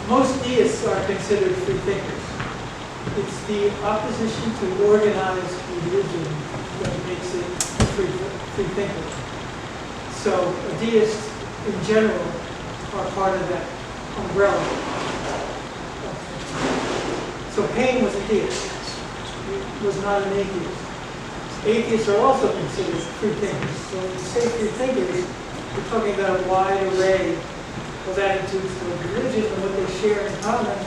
Most deists are considered free thinkers. It's the opposition to organized religion that makes it a free thinker. So a deist, in general, are part of that umbrella. So Paine was a deist. He was not an atheist. Atheists are also considered free thinkers. So when you say free thinkers, we're talking about a wide array of attitudes toward religion, and what they share in common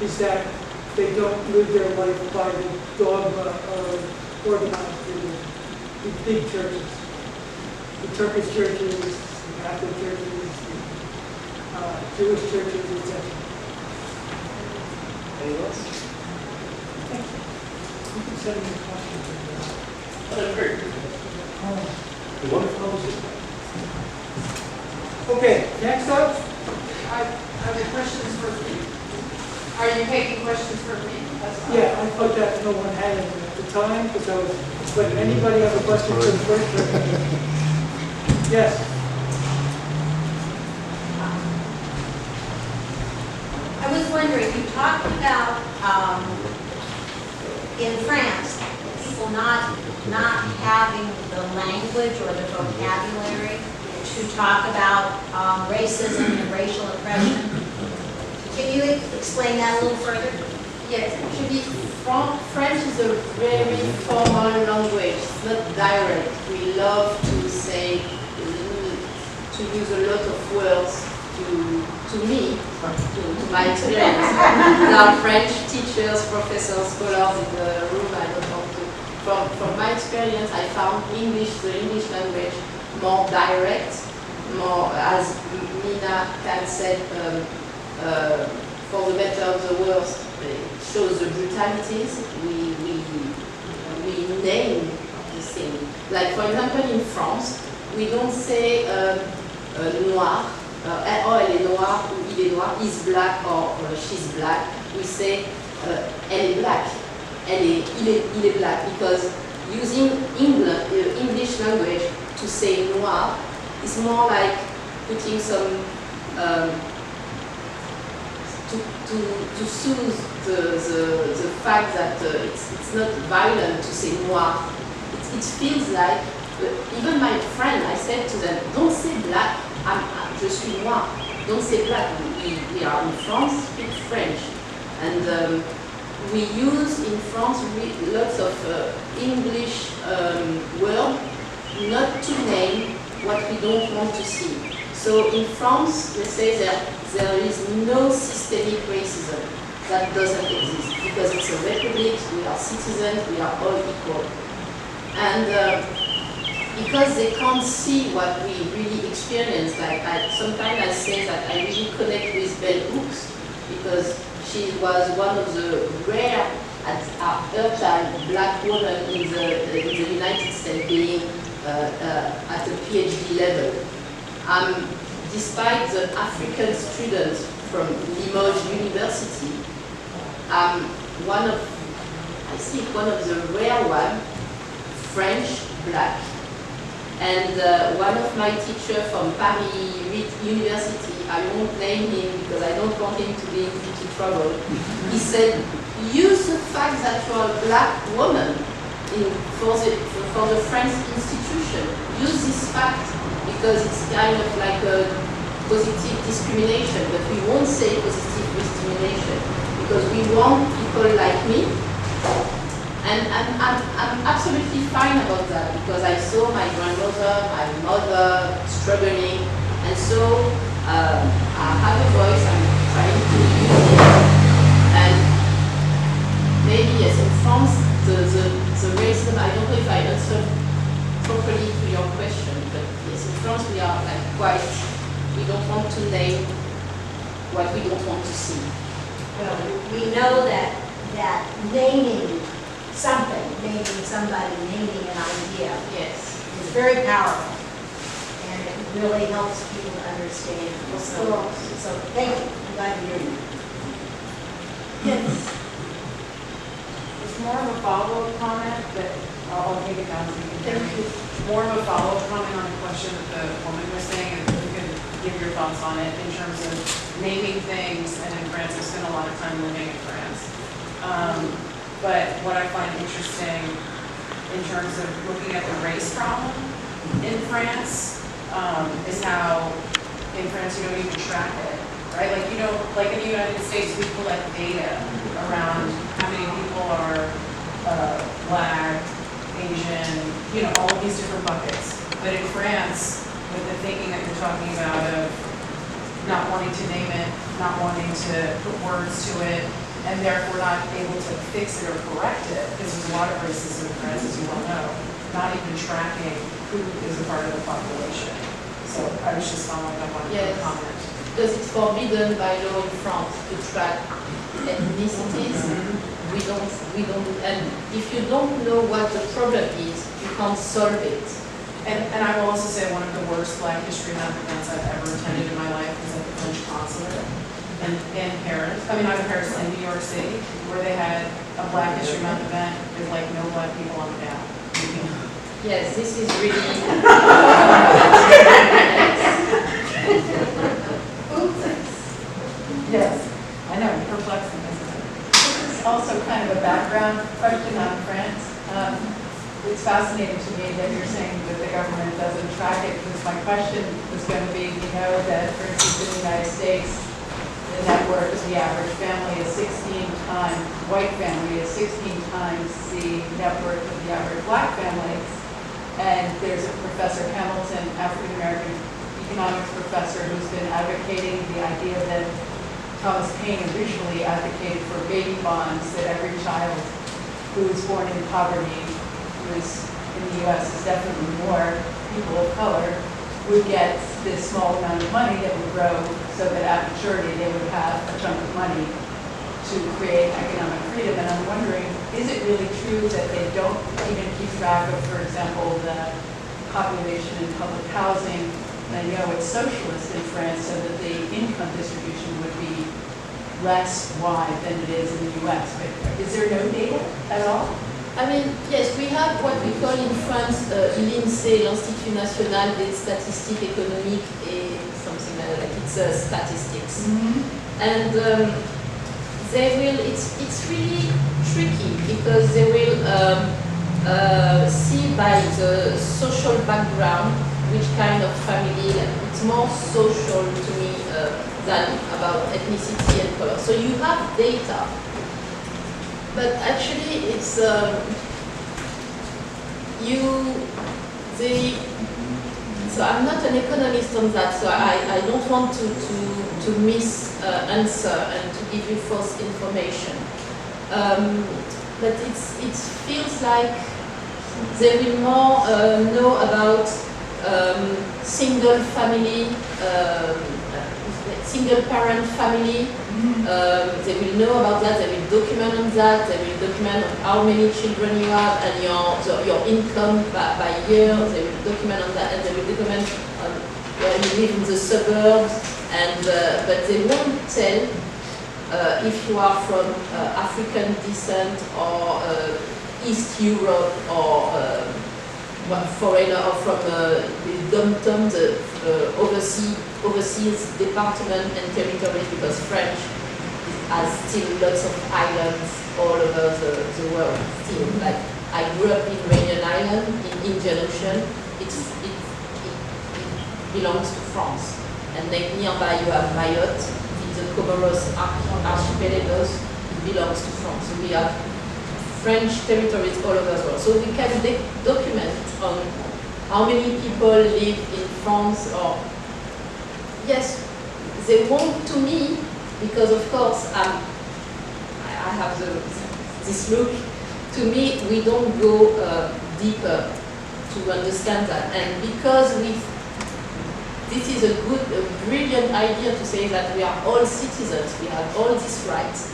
is that they don't live their life by the dogma of organized religion. The big churches, the Turkish churches, the Catholic churches, the Jewish churches, etc. Anyone else? Thank you. You can send me a question. That's great. Wonderful. Okay, next up. I have questions for me. Are you taking questions for me? Yeah, I thought that no one had any at the time, because I was, but anybody have a question for the first person? Yes. I was wondering, you talked about in France, people not having the language or the vocabulary to talk about racism and racial oppression. Can you explain that a little further? Yes, actually, French is a very formal language. It's not direct. We love to say, to use a lot of words to me, to my experience. There are French teachers, professors, scholars in the room. I don't want to. From my experience, I found the English language, more direct, more, as Mina can said, for the better of the worse, it shows the brutalities. We name this thing. Like, for example, in France, we don't say noir, oh, elle est noire, ou il est noir, he's black, or she's black. We say elle est black, il est black, because using English language to say noir is more like putting some to soothe the fact that it's not violent to say noir. It feels like, even my friend, I said to them, don't say black, je suis noir. Don't say black. We are in France, speak French. And we use in France lots of English words not to name what we don't want to see. So in France, they say there is no systemic racism. That doesn't exist, because it's a republic, we are citizens, we are all equal. And because they can't see what we really experience, like sometimes I say that I really connect with Bell Hooks, because she was one of the rare, at her time, black women in the United States being at a PhD level. Despite the African students from Limoges University, one of the rare one, French, black. And one of my teachers from Paris University, I won't name him because I don't want him to be into trouble, he said, use the fact that you are a black woman for the French institution. Use this fact, because it's kind of like a positive discrimination, but we won't say positive discrimination, because we want people like me. And I'm absolutely fine about that, because I saw my grandmother, my mother struggling, and so I have a voice, I'm trying to use it. And maybe, yes, in France, the racism, I don't know if I answered properly to your question, but yes, in France we are like quite, we don't want to name what we don't want to see. Well, we know that naming something, naming somebody, naming an idea, Yes. is very powerful, and it really helps people to understand. So thank you. I'm glad to hear you. Yes. It's more of a follow-up comment, but I'll take it down so you can hear me. More of a follow-up comment on a question that the woman was saying, and you can give your thoughts on it in terms of naming things France. I've spent a lot of time living in France. But what I find interesting in terms of looking at the race problem in France is how in France you don't even track it, right? Like you don't, like in the United States, we collect data around how many people are Black, Asian, you know, all of these different buckets. But in France, with the thinking that you're talking about of not wanting to name it, not wanting to put words to it, and therefore not able to fix it or correct it, because there's a lot of racism in France, as you well know, not even tracking who is a part of the population. So I was just following up on your comment. Because it's forbidden by law in France to track ethnicities. We don't, and if you don't know what the problem is, you can't solve it. And I will also say one of the worst Black History Month events I've ever attended in my life was at the French consulate in Paris. I mean, not in Paris, in New York City, where they had a Black History Month event with like no Black people on the panel. Yes, this is really. Yes, I know, perplexing, isn't it? This is also kind of a background question on France. It's fascinating to me that you're saying that the government doesn't track it, because my question was going to be, you know, that for instance in the United States, the network, the average family is 16 times, white family is 16 times the network of the average Black family. And there's a Professor Hamilton, African-American economics professor, who's been advocating the idea that Thomas Paine originally advocated for baby bonds, that every child who is born in poverty, who is in the US is definitely more people of color, would get this small amount of money that would grow so that at maturity they would have a chunk of money to create economic freedom. And I'm wondering, is it really true that they don't even keep track of, for example, the population in public housing? And I know it's socialist in France, so that the income distribution would be less wide than it is in the US. But is there no data at all? I mean, yes, we have what we call in France l'INSEE, l'Institut National des Statistiques Économiques et something like that. It's statistics. And they will, it's really tricky because they will see by the social background which kind of family, it's more social to me than about ethnicity and color. So you have data. But actually, it's so I'm not an economist on that, so I don't want to miss answer and to give you false information. But it feels like they will more know about single family, single parent family. They will know about that, they will document on that, they will document on how many children you have and your income by year, they will document on that, and they will document on where you live in the suburbs, and but they won't tell if you are from African descent or East Europe or foreigner or from the dom-tom, the overseas department and territories, because French has still lots of islands all over the world. Still, like I grew up in Réunion Island in Indian Ocean. It belongs to France, and then nearby you have Mayotte, in the Comoros archipelagos. It belongs to France. So we have French territories all over the world. So we can document on how many people live in France, or yes, they want to me, because of course I have this look. To me, we don't go deeper to understand that, and because this is a brilliant idea to say that we are all citizens, we have all these rights,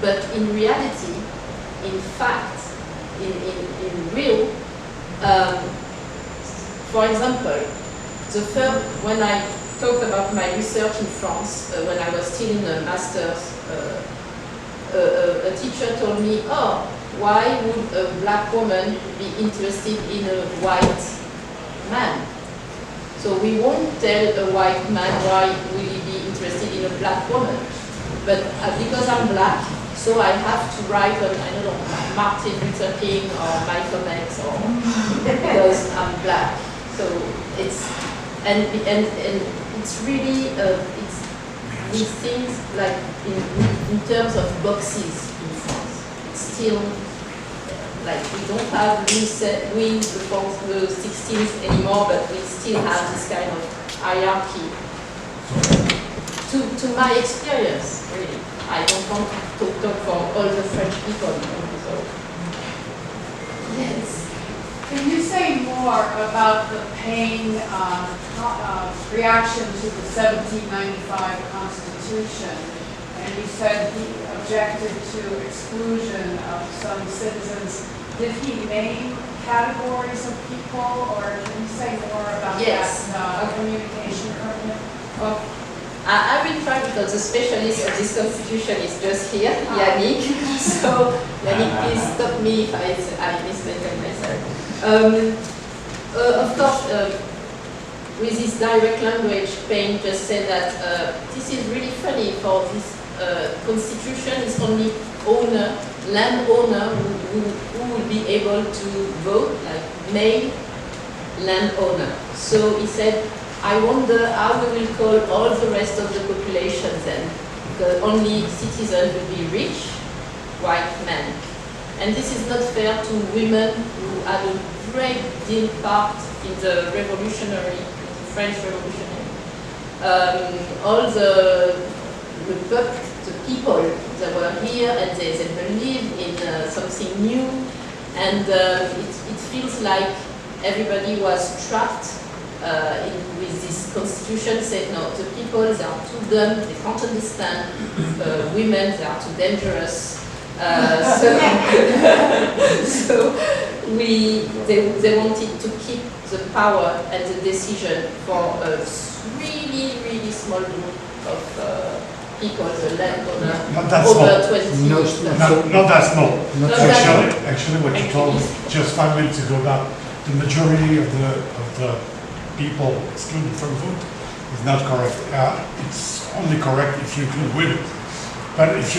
but in reality, in fact, in real, for example, when I talked about my research in France, when I was still in a master's, a teacher told me, oh, why would a black woman be interested in a white man? So we won't tell a white man why will he be interested in a black woman. but because I'm black, so I have to write on, I don't know, Martin Luther King or Malcolm X, or because I'm black. So it's, and it's really, it's these things like in terms of boxes in France. It's still, like we don't have Louis the 16th anymore, but we still have this kind of hierarchy. To my experience, really. I don't want to talk for all the French people. So. Yes. Can you say more about the Paine reaction to the 1795 Constitution? And you said he objected to exclusion of some citizens. Did he name categories of people, or can you say more about that communication from him? Oh. I will try because the specialist of this constitution is just here, Yannick. So, Yannick, please stop me if I mistake myself. Of course, with this direct language, Paine just said that this is really funny for this constitution is only landowner who will be able to vote, like male landowner. So he said, I wonder how we will call all the rest of the population then. The only citizen will be rich, white men. And this is not fair to women who had a great deal part in the French Revolutionary. All the people that were here and they believed in something new, and it feels like everybody was trapped with this constitution. Said no, the people, they are too dumb, they can't understand. Women, they are too dangerous. So they wanted to keep the power and the decision for a really, really small group of people, the landowner, over 20 years. Not that small. Not Actually, what you told just 5 minutes ago about the majority of the people excluded from vote is not correct. It's only correct if you include women. But if you